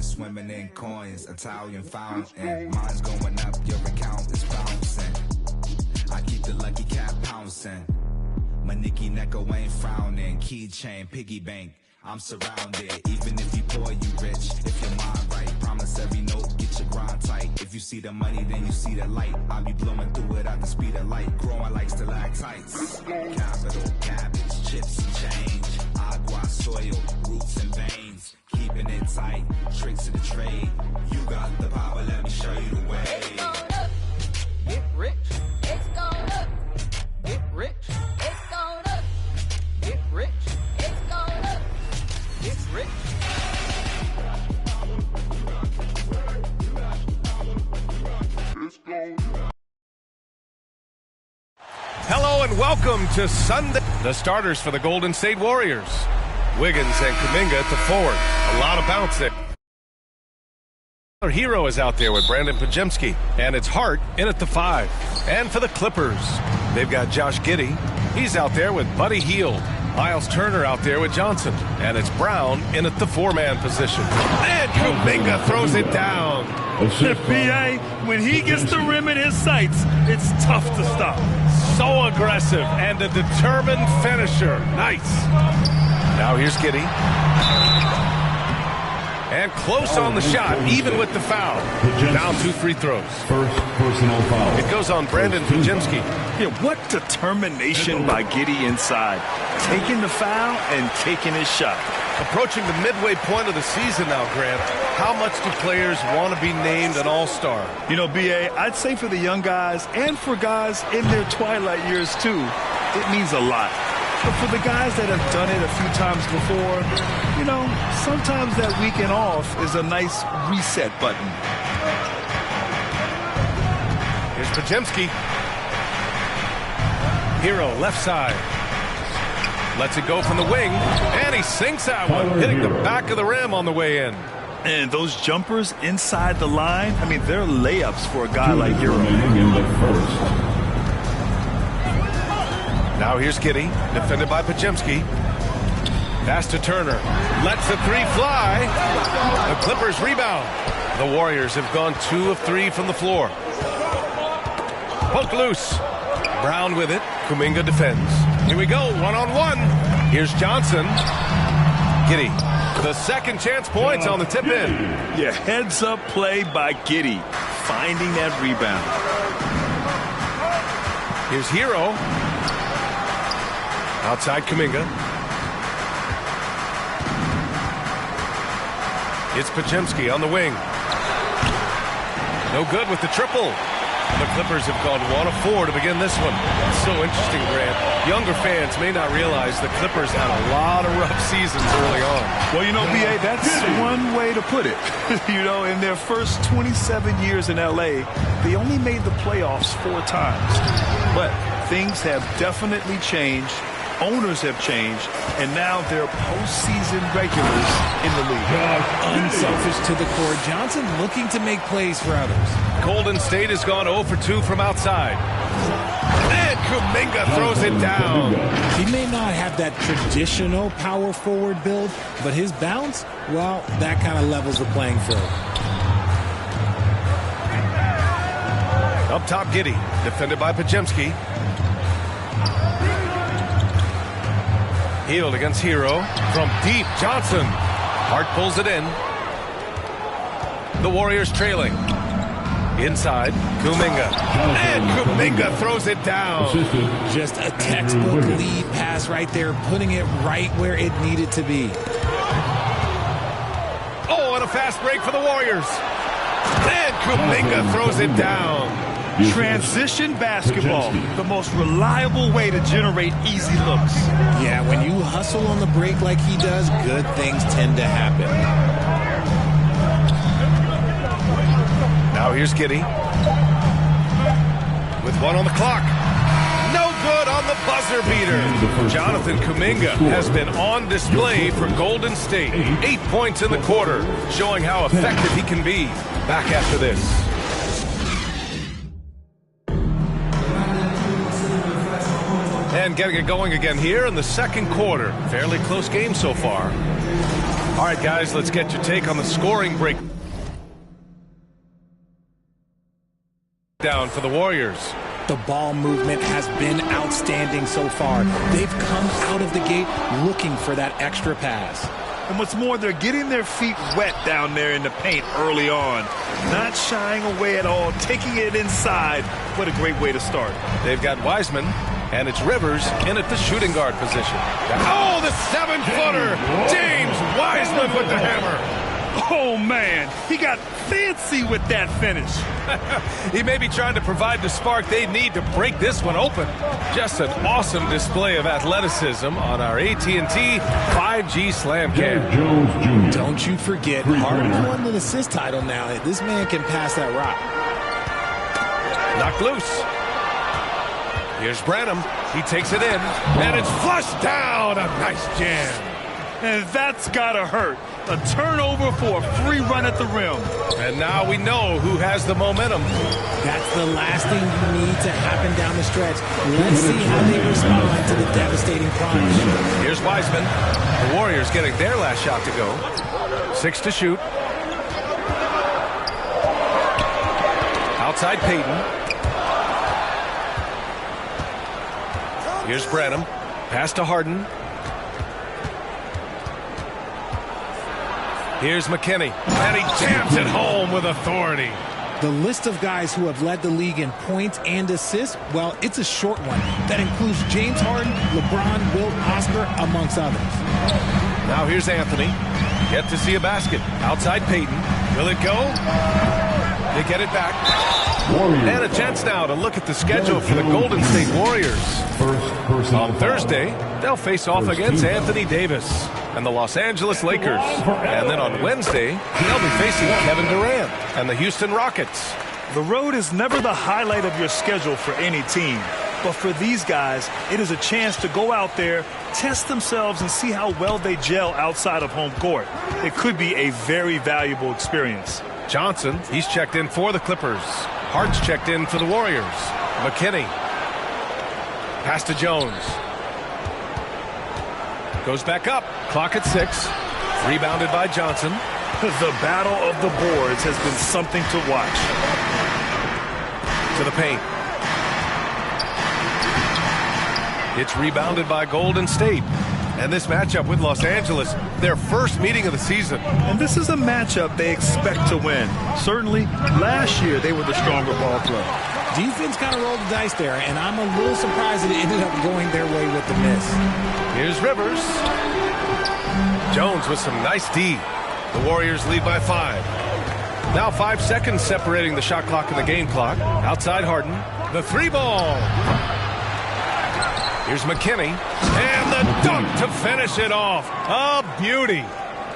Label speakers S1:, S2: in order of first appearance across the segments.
S1: drowning, swimming in coins, Italian fountain. Mine's going up, your account is bouncing. I keep the lucky cat pouncing. My Nicky Necko ain't frowning. Keychain, piggy bank, I'm surrounded. Even if you poor, you rich. If your mind right, promise every note, get your grind tight. If you see the money, then you see the light. I'll be blowing through it at the speed of light. Growing like stalactites. Capital, cabbage, chips and change. Agua, soil, roots and veins. Keeping it tight, tricks of the trade. You got the power, let me show you the way.
S2: It's going up. Get rich. It's going up. Get rich. It's going up. Get rich. It's going up. Get rich.
S3: Hello and welcome to Sunday. The starters for the Golden State Warriors. Wiggins and Kuminga at the forward. A lot of bouncing. Our hero is out there with Brandon Podziemski, and it's Hart in at the 5. And for the Clippers, they've got Josh Giddey. He's out there with Buddy Hield. Miles Turner out there with Johnson. And it's Brown in at the 4-man position. And Kuminga throws it down.
S4: B.A., when he gets the rim in his sights, it's tough to stop.
S3: So aggressive and a determined finisher. Nice. Now here's Giddey. And close on the shot, even with the foul. Down 2 free throws.
S5: First personal foul.
S3: It goes on Brandon Podziemski.
S4: Yeah, what determination by Giddey inside. Taking the foul and taking his shot.
S3: Approaching the midway point of the season now, Grant. How much do players want to be named an all-star?
S4: You know, B.A., I'd say for the young guys and for guys in their twilight years, too, it means a lot. But for the guys that have done it a few times before, you know, sometimes that weekend off is a nice reset button.
S3: Here's Podziemski. Hero, left side. Lets it go from the wing, and he sinks that one, hitting the back of the rim on the way in.
S4: And those jumpers inside the line, I mean, they're layups for a guy like Hero.
S3: Now here's Giddey, defended by Podziemski. Pass to Turner. Lets the 3 fly. The Clippers rebound. The Warriors have gone 2 of 3 from the floor. Poke loose. Brown with it. Kuminga defends. Here we go, one-on-one. Here's Johnson. Giddey. The second chance points on the tip-in.
S4: Yeah, heads-up play by Giddey. Finding that rebound.
S3: Here's Hero. Outside Kuminga. It's Podziemski on the wing. No good with the triple. The Clippers have gone 1 of 4 to begin this one. It's so interesting, Grant. Younger fans may not realize the Clippers had a lot of rough seasons early on.
S4: Well, you know, B.A., that's one way to put it. You know, in their first 27 years in L.A., they only made the playoffs 4 times. But things have definitely changed. Owners have changed, and now they're postseason regulars in the league.
S6: Unselfish to the core. Johnson looking to make plays for others.
S3: Golden State has gone 0 for 2 from outside. And Kuminga throws it down.
S6: He may not have that traditional power forward build, but his bounce, well, that kind of levels the playing field.
S3: Up top, Giddey, defended by Podziemski. Hield against Hero. From deep, Johnson. Hart pulls it in. The Warriors trailing. Inside, Kuminga. And Kuminga throws it down.
S6: Just a textbook lead pass right there, putting it right where it needed to be.
S3: Oh, and a fast break for the Warriors. And Kuminga throws it down.
S4: Transition basketball, the most reliable way to generate easy looks.
S6: Yeah, when you hustle on the break like he does, good things tend to happen.
S3: Now here's Giddey. With 1 on the clock. No good on the buzzer beater. Jonathan Kuminga has been on display for Golden State. 8 points in the quarter, showing how effective he can be. Back after this. And getting it going again here in the second quarter. Fairly close game so far. All right, guys, let's get your take on the scoring break down for the Warriors.
S6: The ball movement has been outstanding so far. They've come out of the gate looking for that extra pass.
S4: And what's more, they're getting their feet wet down there in the paint early on. Not shying away at all, taking it inside. What a great way to start.
S3: They've got Wiseman, and it's Rivers in at the shooting guard position. Oh, the 7-footer! James Wiseman with the hammer.
S4: Oh, man, he got fancy with that finish.
S3: He may be trying to provide the spark they need to break this one open. Just an awesome display of athleticism on our AT&T 5G Slam Cam.
S5: Jones Jr.
S6: Don't you forget, Harden's won the assist title now. This man can pass that rock.
S3: Knocked loose. Here's Branham. He takes it in, and it's flushed down. A nice jam.
S4: And that's gotta hurt. A turnover for a free run at the rim.
S3: And now we know who has the momentum.
S6: That's the last thing you need to happen down the stretch. Let's see how they respond to the devastating crunch.
S3: Here's Wiseman. The Warriors getting their last shot to go. 6 to shoot. Outside Payton. Here's Branham. Pass to Harden. Here's McKinney, and he jams it home with authority.
S6: The list of guys who have led the league in points and assists, well, it's a short one. That includes James Harden, LeBron, Wilt, Oscar, amongst others.
S3: Now here's Anthony. Yet to see a basket. Outside Payton. Will it go? They get it back.
S5: Warriors.
S3: And a chance now to look at the schedule for the Golden State Warriors. On Thursday, they'll face off against Anthony Davis and the Los Angeles Lakers. And then on Wednesday, they'll be facing Kevin Durant and the Houston Rockets.
S4: The road is never the highlight of your schedule for any team. But for these guys, it is a chance to go out there, test themselves, and see how well they gel outside of home court. It could be a very valuable experience.
S3: Johnson, he's checked in for the Clippers. Hart's checked in for the Warriors. McKinney. Pass to Jones. Goes back up. Clock at 6. Rebounded by Johnson.
S4: The battle of the boards has been something to watch.
S3: To the paint. It's rebounded by Golden State. And this matchup with Los Angeles, their first meeting of the season.
S4: And this is a matchup they expect to win. Certainly, last year they were the stronger ball club.
S6: Defense kind of rolled the dice there, and I'm a little surprised that it ended up going their way with the miss.
S3: Here's Rivers. Jones with some nice D. The Warriors lead by 5. Now 5 seconds separating the shot clock and the game clock. Outside Harden. The 3-ball. Here's McKinney. And the dunk to finish it off. A beauty.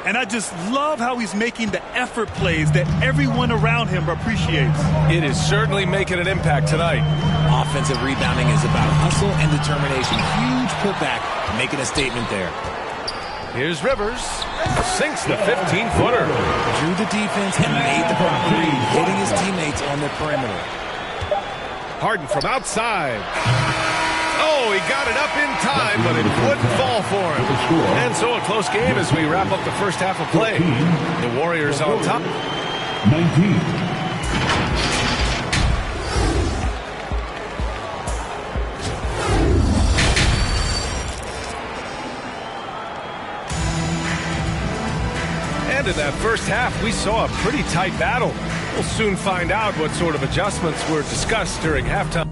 S4: And I just love how he's making the effort plays that everyone around him appreciates.
S3: It is certainly making an impact tonight.
S6: Offensive rebounding is about hustle and determination. Huge putback, making a statement there.
S3: Here's Rivers. Sinks the 15-footer.
S6: Drew the defense and made the proper read, hitting his teammates on the perimeter.
S3: Harden from outside. Oh, he got it up in time, but it wouldn't fall for him. And so a close game as we wrap up the first half of play. The Warriors on top.
S5: 19.
S3: And in that first half, we saw a pretty tight battle. We'll soon find out what sort of adjustments were discussed during halftime.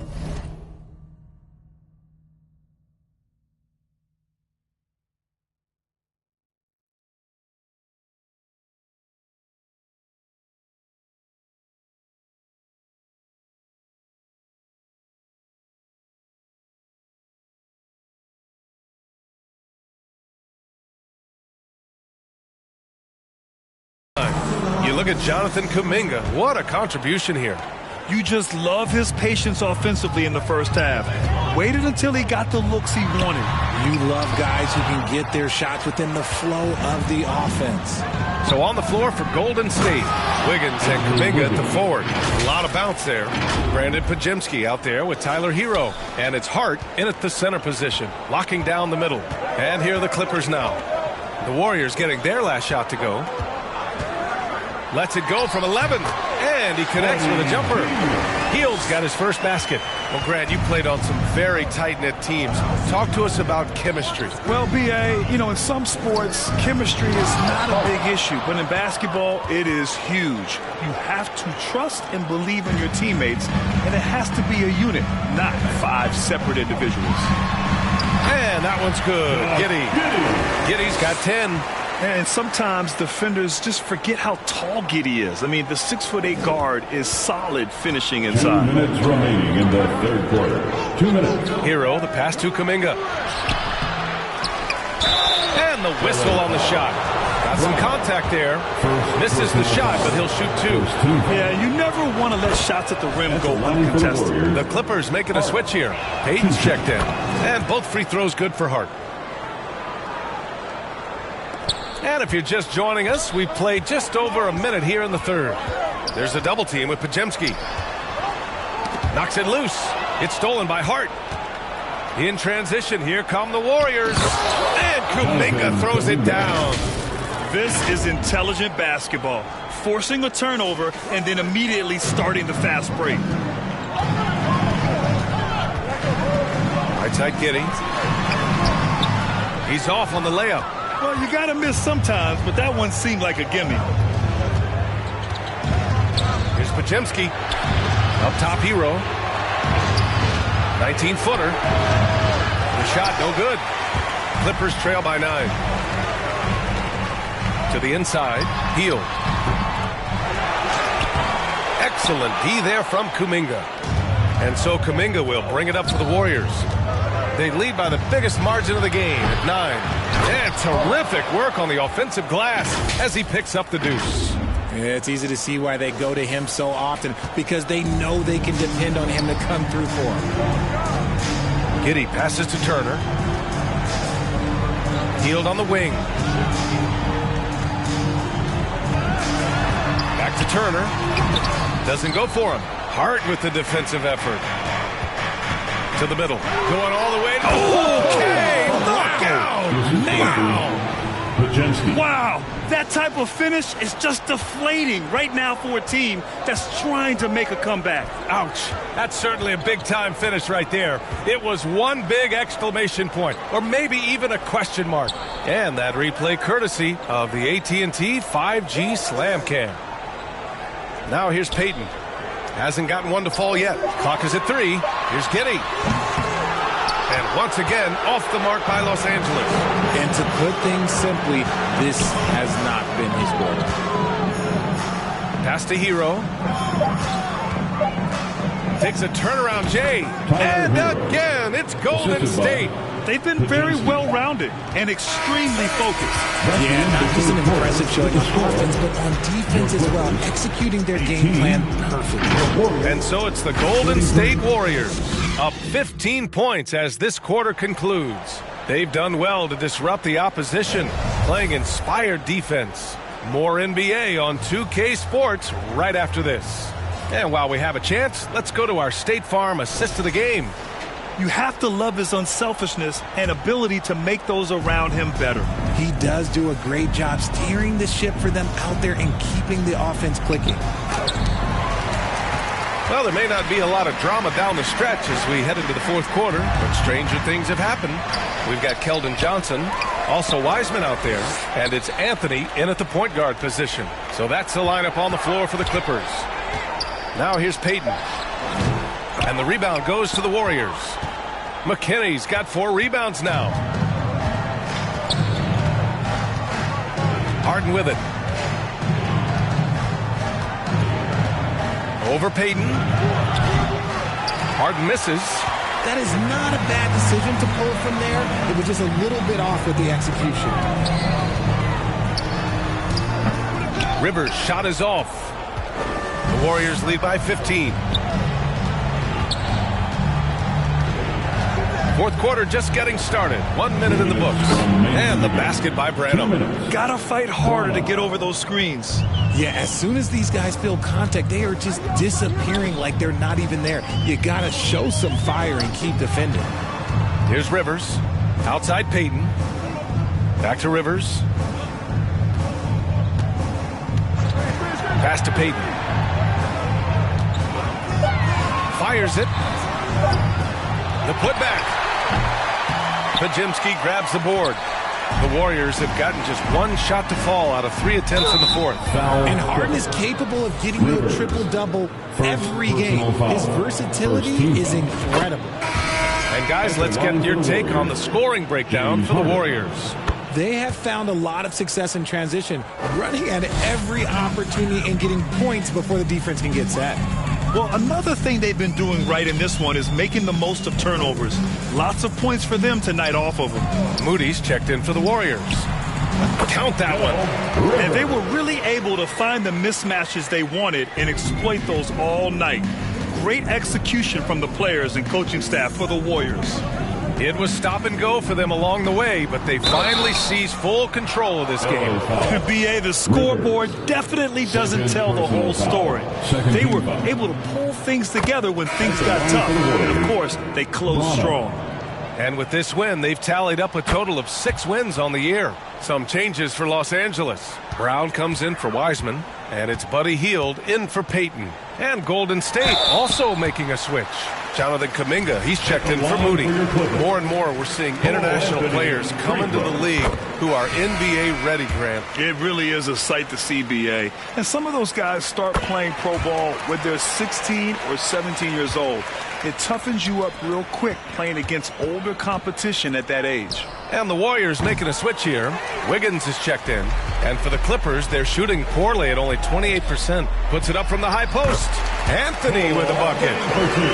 S3: You look at Jonathan Kuminga. What a contribution here.
S4: You just love his patience offensively in the first half. Waited until he got the looks he wanted.
S6: You love guys who can get their shots within the flow of the offense.
S3: So on the floor for Golden State, Wiggins and Kuminga at the forward. A lot of bounce there. Brandon Pajemski out there with Tyler Hero. And it's Hart in at the center position, locking down the middle. And here are the Clippers now. The Warriors getting their last shot to go. Lets it go from 11, and he connects with a jumper. Hield's got his first basket. Well, Grant, you played on some very tight-knit teams. Talk to us about chemistry.
S4: Well, B.A., you know, in some sports, chemistry is not a big issue, but in basketball, it is huge. You have to trust and believe in your teammates, and it has to be a unit, not 5 separate individuals.
S3: And that one's good. Giddey's got 10.
S4: And sometimes defenders just forget how tall Giddey is. I mean, the 6'8" guard is solid finishing
S5: 2
S4: inside.
S5: minutes remaining in the third quarter. 2 minutes.
S3: Herro, the pass to Kuminga. And the whistle on the shot. Got some contact there. Misses the shot, but he'll shoot 2.
S4: Yeah, you never want to let shots at the rim go uncontested.
S3: The Clippers making a switch here. Payton's checked in. And both free throws good for Hart. And if you're just joining us, we've played just over a minute here in the third. There's a double team with Podziemski. Knocks it loose. It's stolen by Hart. In transition, here come the Warriors. And Kuminga throws it down.
S4: This is intelligent basketball. Forcing a turnover and then immediately starting the fast break.
S3: Right side Giddey. He's off on the layup.
S4: Well, you got to miss sometimes, but that one seemed like a gimme.
S3: Here's Podziemski. Up top, Herro. 19-footer. The shot, no good. Clippers trail by 9. To the inside, Hield. Excellent D there from Kuminga. And so Kuminga will bring it up for the Warriors. They lead by the biggest margin of the game at 9. And terrific work on the offensive glass as he picks up the deuce.
S6: Yeah, it's easy to see why they go to him so often, because they know they can depend on him to come through for them.
S3: Giddey passes to Turner. Hield on the wing. Back to Turner. Doesn't go for him. Hart with the defensive effort. To the middle. Going all the way. Okay! Knockout!
S4: Wow! That type of finish is just deflating right now for a team that's trying to make a comeback.
S3: Ouch. That's certainly a big-time finish right there. It was one big exclamation point, or maybe even a question mark. And that replay courtesy of the AT&T 5G Slam Cam. Now here's Payton. Hasn't gotten one to fall yet. Clock is at 3. Here's Giddey. And once again, off the mark by Los Angeles.
S6: And to put things simply, this has not been his quarter.
S3: Pass to Herro. Takes a turnaround, Jay. And again, it's Golden State.
S4: They've been very well-rounded and extremely focused.
S6: Yeah, not just an impressive showing on offense, but on defense as well, executing their game plan perfectly.
S3: And so it's the Golden State Warriors, up 15 points as this quarter concludes. They've done well to disrupt the opposition, playing inspired defense. More NBA on 2K Sports right after this. And while we have a chance, let's go to our State Farm assist of the game.
S4: You have to love his unselfishness and ability to make those around him better.
S6: He does do a great job steering the ship for them out there and keeping the offense clicking.
S3: Well, there may not be a lot of drama down the stretch as we head into the fourth quarter, but stranger things have happened. We've got Keldon Johnson, also Wiseman out there, and it's Anthony in at the point guard position. So that's the lineup on the floor for the Clippers. Now here's Payton. And the rebound goes to the Warriors. McKinney's got 4 rebounds now. Harden with it. Over Payton. Harden misses.
S6: That is not a bad decision to pull from there. It was just a little bit off with the execution.
S3: Rivers' shot is off. The Warriors lead by 15. Fourth quarter just getting started. 1 minute in the books. And the basket by Branham.
S4: Gotta fight harder to get over those screens.
S6: Yeah, as soon as these guys feel contact, they are just disappearing like they're not even there. You gotta show some fire and keep defending.
S3: Here's Rivers. Outside Payton. Back to Rivers. Pass to Payton. Fires it. The putback. Podziemski grabs the board. The Warriors have gotten just one shot to fall out of 3 attempts in the fourth.
S6: And Harden is capable of getting you a triple-double every game. His versatility is incredible.
S3: And guys, let's get your take on the scoring breakdown for the Warriors.
S6: They have found a lot of success in transition, running at every opportunity and getting points before the defense can get set.
S4: Well, another thing they've been doing right in this one is making the most of turnovers. Lots of points for them tonight off of them.
S3: Moody's checked in for the Warriors. Count that one.
S4: And they were really able to find the mismatches they wanted and exploit those all night. Great execution from the players and coaching staff for the Warriors.
S3: It was stop and go for them along the way, but they finally seized full control of this game.
S4: BA, the scoreboard definitely doesn't tell the whole story. They were able to pull things together when things got tough. And, of course, they closed strong.
S3: And with this win, they've tallied up a total of 6 wins on the year. Some changes for Los Angeles. Brown comes in for Wiseman, and it's Buddy Hield in for Payton. And Golden State also making a switch. Jonathan Kuminga, he's checked in for Moody. More and more, we're seeing international players come into the league who are NBA ready, Grant.
S4: It really is a sight to see, BA. And some of those guys start playing pro ball when they're 16 or 17 years old. It toughens you up real quick playing against older competition at that age.
S3: And the Warriors making a switch here. Wiggins is checked in. And for the Clippers, they're shooting poorly at only 28%. Puts it up from the high post. Anthony with a bucket.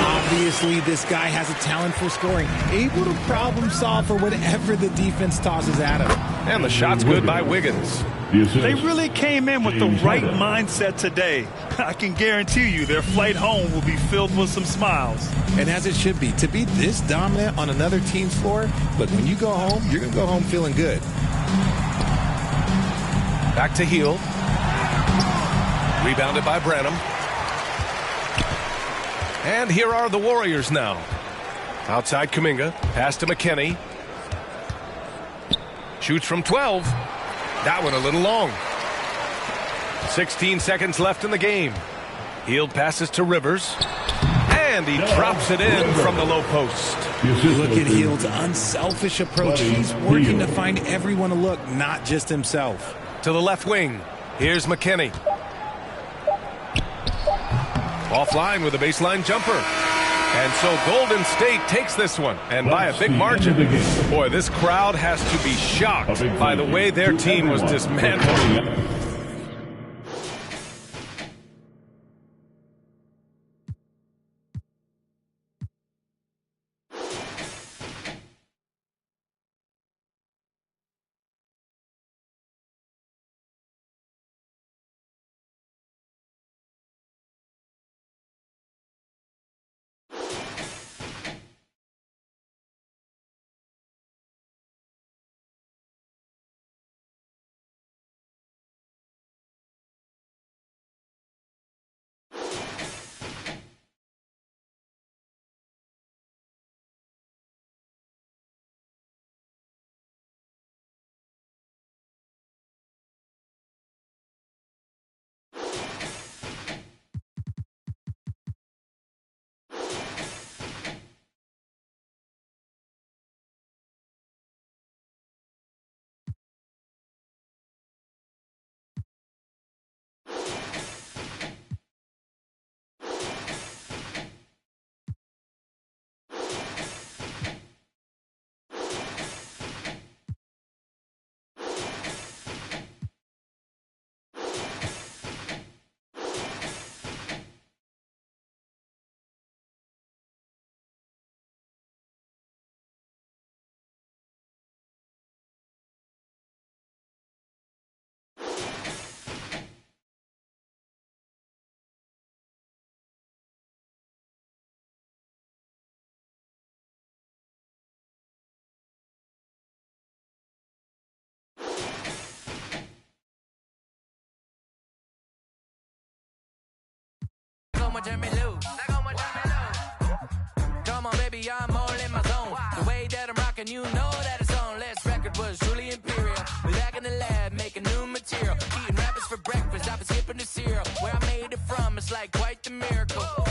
S6: Obviously, this guy has a talent for scoring, able to problem solve for whatever the defense tosses at him.
S3: And the shot's good by Wiggins.
S4: They really came in with the right mindset today. I can guarantee you their flight home will be filled with some smiles.
S6: And as it should be, to be this dominant on another team's floor, look, when you go home, you're going to go home feeling good.
S3: Back to Hield. Rebounded by Branham. And here are the Warriors now. Outside Kuminga. Pass to McKinney. Shoots from 12. That one a little long. 16 seconds left in the game. Hield passes to Rivers. And he drops it in from the low post.
S6: Look at Hield's unselfish approach. He's working to find everyone to look, not just himself.
S3: To the left wing. Here's McKinney. Offline with a baseline jumper. And so Golden State takes this one, and by a big margin. Boy, this crowd has to be shocked by the way their team was dismantled.
S2: Come on, baby, I'm all in my zone. The way that I'm rocking, you know that it's on. Last record was truly imperial.
S7: in the lab, making new material. Eating rappers for breakfast, I was skipping the cereal. Where I made it from, it's like quite the miracle.